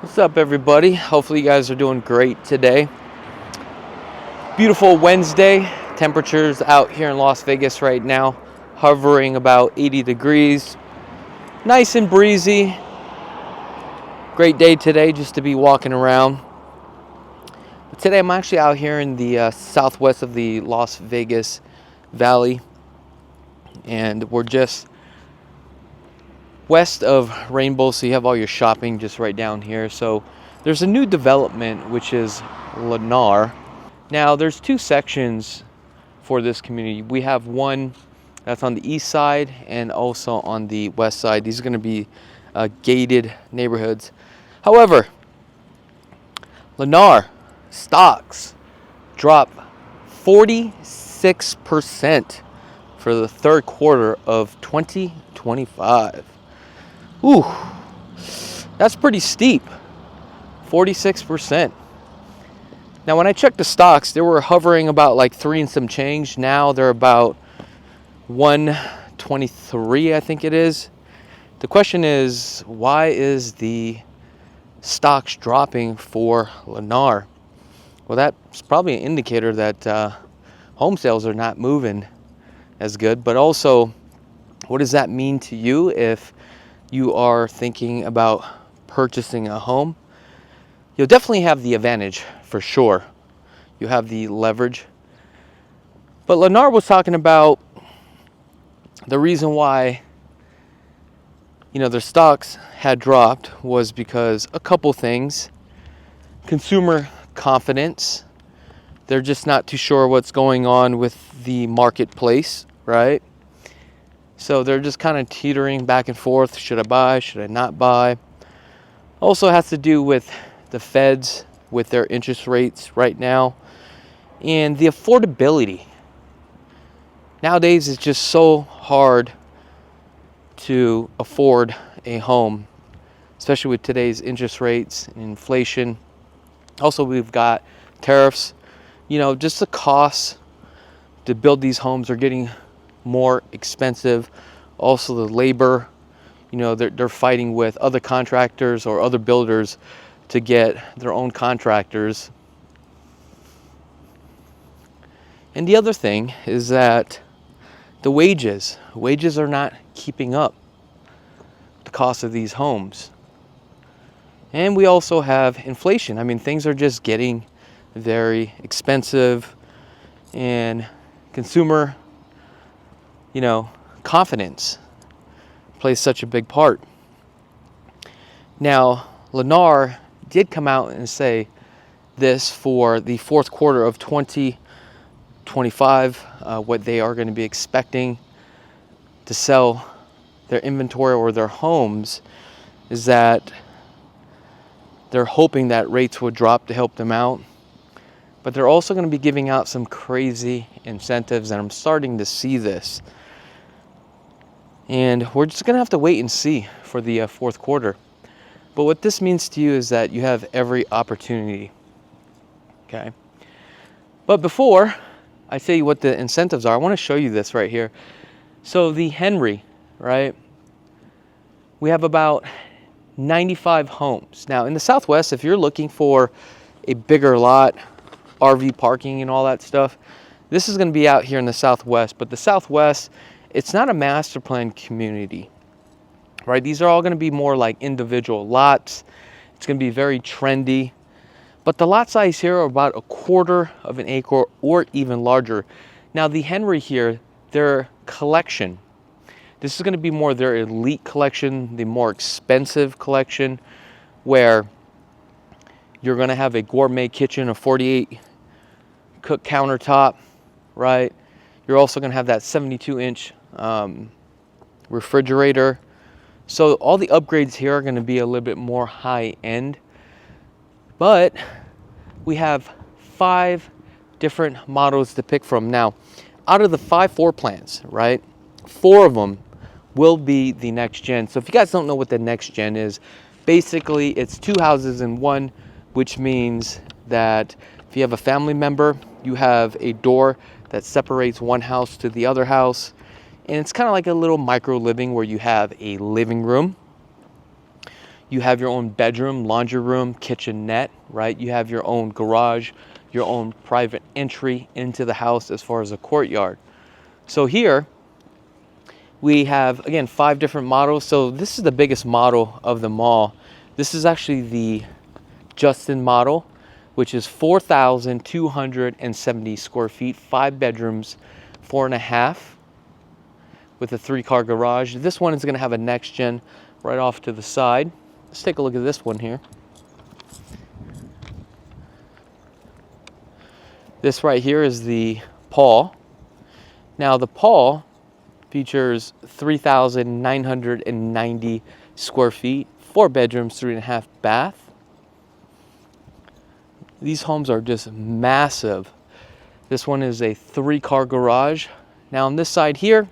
What's up, everybody? Hopefully you guys are doing great today. Beautiful Wednesday. Temperatures out here in Las Vegas right now hovering about 80 degrees. Nice and breezy. Great day today just to be walking around. But today I'm actually out here in the southwest of the Las Vegas Valley, and we're just west of Rainbow, so you have all your shopping just right down here. So there's a new development, which is Lennar. Now there's two sections for this community. We have one that's on the east side and also on the west side. These are going to be gated neighborhoods. However, Lennar stocks drop 46% for the third quarter of 2025. Ooh, that's pretty steep. 46%. Now, when I checked the stocks, they were hovering about like 3 and some change. Now they're about 123, I think it is. The question is, why is the stocks dropping for Lennar? Well, that's probably an indicator that home sales are not moving as good. But also, what does that mean to you if you are thinking about purchasing a home? You'll definitely have the advantage for sure. You have the leverage. But Lennar was talking about the reason why their stocks had dropped was because a couple things. Consumer confidence. They're just not too sure what's going on with the marketplace, right? So they're just kind of teetering back and forth. Should I buy? Should I not buy? Also has to do with the Feds, with their interest rates right now, and the affordability. Nowadays, it's just so hard to afford a home, especially with today's interest rates and inflation. Also, we've got tariffs. Just the costs to build these homes are getting more expensive. Also, the labor, they're fighting with other contractors or other builders to get their own contractors. And the other thing is that the wages are not keeping up the cost of these homes. And we also have inflation. I mean, things are just getting very expensive, and consumer, confidence plays such a big part. Now, Lennar did come out and say this for the fourth quarter of 2025, what they are going to be expecting to sell their inventory or their homes is that they're hoping that rates will drop to help them out. But they're also going to be giving out some crazy incentives, and I'm starting to see this. And we're just going to have to wait and see for the fourth quarter. But what this means to you is that you have every opportunity. Okay. But before I tell you what the incentives are, I want to show you this right here. So the Henry, right? We have about 95 homes. Now in the Southwest, if you're looking for a bigger lot, RV parking and all that stuff, this is going to be out here in the Southwest. But the Southwest, it's not a master plan community, right? These are all going to be more like individual lots. It's going to be very trendy. But the lot size here are about 1/4 of an acre or even larger. Now the Henry here, their collection, this is going to be more their elite collection, the more expensive collection, where you're going to have a gourmet kitchen, a 48 cook countertop, right? You're also going to have that 72-inch refrigerator. So all the upgrades here are going to be a little bit more high end. But we have 5 different models to pick from. Now, out of the 5 floor plans, right, 4 of them will be the next gen. So if you guys don't know what the next gen is, basically it's 2 houses in one, which means that if you have a family member, you have a door that separates one house to the other house. And it's kind of like a little micro living where you have a living room, You have your own bedroom, laundry room, kitchenette, right? You have your own garage, your own private entry into the house as far as a courtyard. So here we have, again, 5 different models. So this is the biggest model of them all. This is actually the Justin model, which is 4,270 square feet, 5 bedrooms, 4.5 with a 3-car garage. This one is going to have a next gen right off to the side. Let's take a look at this one here. This right here is the Paul. Now the Paul features 3,990 square feet, 4 bedrooms, 3.5 bath. These homes are just massive. This one is a 3-car garage. Now on this side here,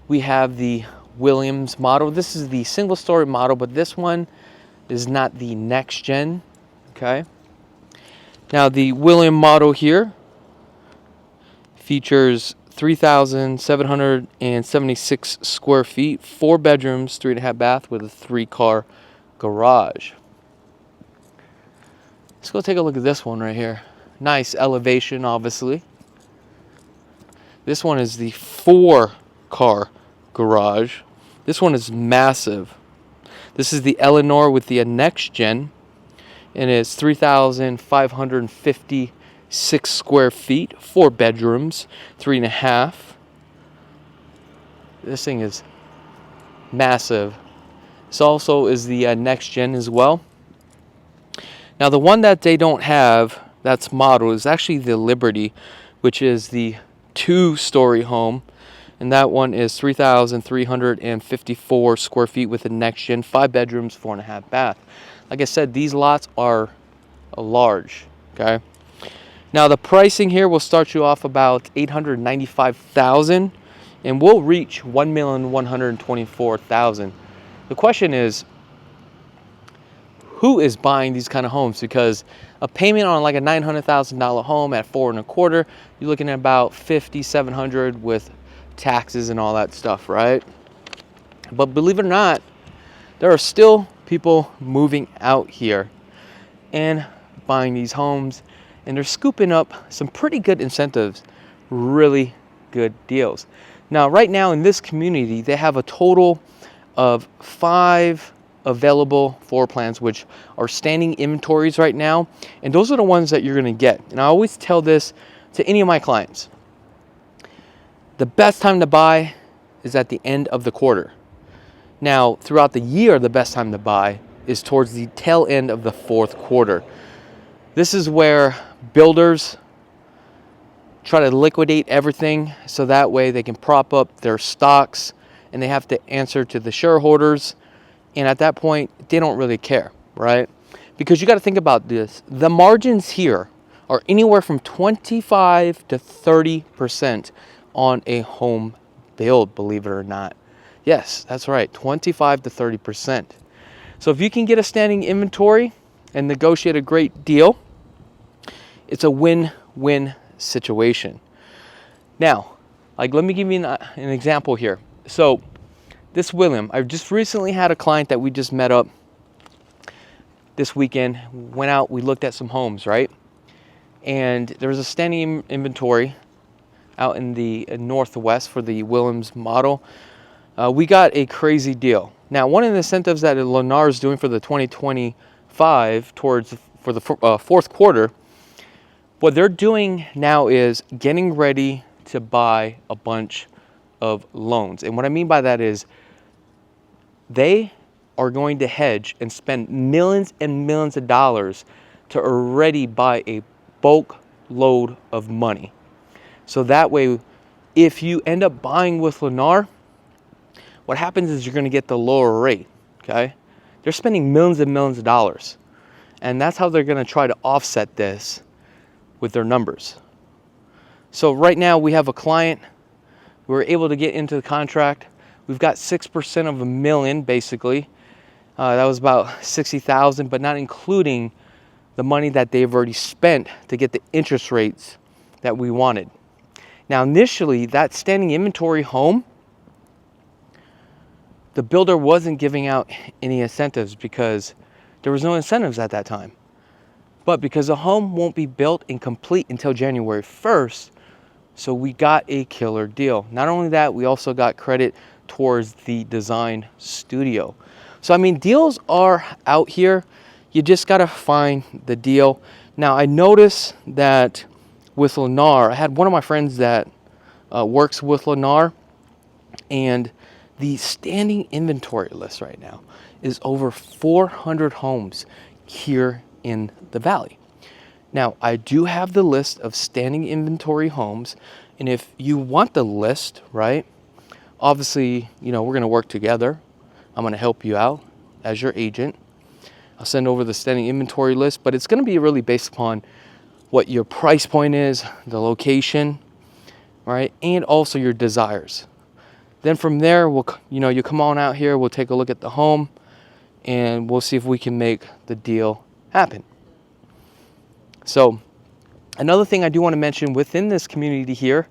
we have the Williams model. This is the single story model, but this one is not the next gen, okay? Now the William model here features 3,776 square feet, 4 bedrooms, 3.5 bath with a 3-car garage. Let's go take a look at this one right here. Nice elevation, obviously. This one is the 4-car garage. This one is massive. This is the Eleanor with the next gen, and it's 3,556 square feet, 4 bedrooms, 3.5. This thing is massive. This also is the next gen as well. Now the one that they don't have that's modeled is actually the Liberty, which is the 2-story home, and that one is 3,354 square feet with a next gen, 5 bedrooms, 4.5 bath. Like I said, these lots are large, okay? Now the pricing here will start you off about $895,000 and will reach $1,124,000. The question is, who is buying these kind of homes? Because a payment on like a $900,000 home at 4.25, you're looking at about $5,700 with taxes and all that stuff, right? But believe it or not, there are still people moving out here and buying these homes, and they're scooping up some pretty good incentives, really good deals. Now, right now in this community, they have a total of 5 available floor plans, which are standing inventories right now, and those are the ones that you're going to get. And I always tell this to any of my clients: the best time to buy is at the end of the quarter. Now, throughout the year, the best time to buy is towards the tail end of the 4th quarter. This is where builders try to liquidate everything so that way they can prop up their stocks, and they have to answer to the shareholders. And at that point, they don't really care, right? Because you got to think about this. The margins here are anywhere from 25 to 30% on a home build, believe it or not. Yes, that's right, 25 to 30%. So if you can get a standing inventory and negotiate a great deal, it's a win-win situation. Now, like, let me give you an example here. So this William, I just recently had a client that we just met up this weekend, went out, we looked at some homes, right? And there was a standing inventory out in the Northwest for the Williams model. We got a crazy deal. Now, one of the incentives that Lennar is doing for the 2025 for the 4th quarter, what they're doing now is getting ready to buy a bunch of loans. And what I mean by that is they are going to hedge and spend millions and millions of dollars to already buy a bulk load of money. So that way, if you end up buying with Lennar, what happens is you're going to get the lower rate, okay? They're spending millions and millions of dollars. And that's how they're going to try to offset this with their numbers. So right now we have a client. We were able to get into the contract. We've got 6% of $1 million, basically. That was about 60,000, but not including the money that they've already spent to get the interest rates that we wanted. Now, initially, that standing inventory home the builder wasn't giving out any incentives because there was no incentives at that time. But because the home won't be built and complete until January 1st, so we got a killer deal. Not only that, we also got credit towards the design studio. So I mean, deals are out here. You just gotta find the deal. Now I noticed that with Lennar, I had one of my friends that works with Lennar, and the standing inventory list right now is over 400 homes here in the valley. Now, I do have the list of standing inventory homes, and if you want the list, right, obviously, you know, we're going to work together. I'm going to help you out as your agent. I'll send over the standing inventory list, but it's going to be really based upon what your price point is, the location, right, and also your desires. Then from there, you come on out here, we'll take a look at the home, and we'll see if we can make the deal happen. So another thing I do want to mention within this community here,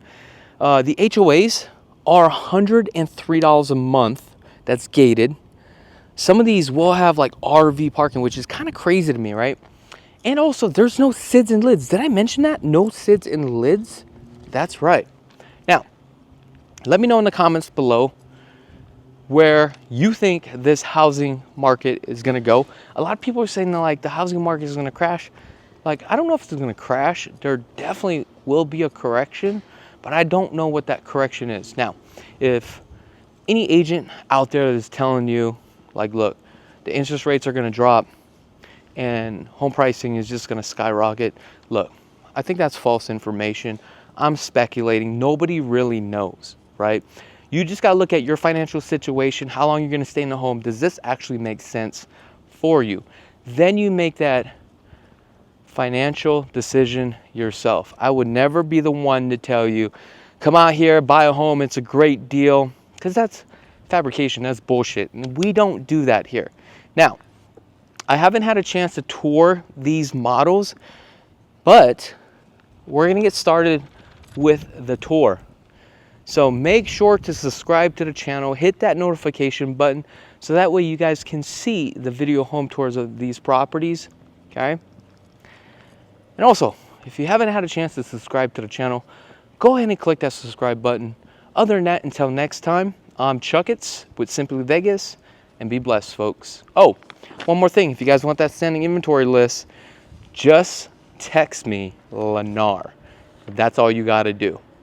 the HOAs are $103 a month. That's gated. Some of these will have like RV parking, which is kind of crazy to me, right? And also, there's no SIDS and lids. Did I mention that? No SIDS and lids? That's right. Now, let me know in the comments below where you think this housing market is going to go. A lot of people are saying that like the housing market is going to crash. Like, I don't know if it's going to crash. There definitely will be a correction, but I don't know what that correction is. Now, if any agent out there is telling you, like, look, the interest rates are going to drop and home pricing is just going to skyrocket, look, I think that's false information. I'm speculating. Nobody really knows, right? You just got to look at your financial situation, how long you're going to stay in the home. Does this actually make sense for you? Then you make that financial decision yourself. I would never be the one to tell you, come out here, buy a home, it's a great deal, because that's fabrication, that's bullshit. And we don't do that here. Now, I haven't had a chance to tour these models, but we're going to get started with the tour. So make sure to subscribe to the channel, hit that notification button, so that way you guys can see the video home tours of these properties, okay? And also, if you haven't had a chance to subscribe to the channel, go ahead and click that subscribe button. Other than that, until next time, I'm Chakits with Simply Vegas, and be blessed, folks. Oh, one more thing. If you guys want that standing inventory list, just text me Lennar. That's all you got to do.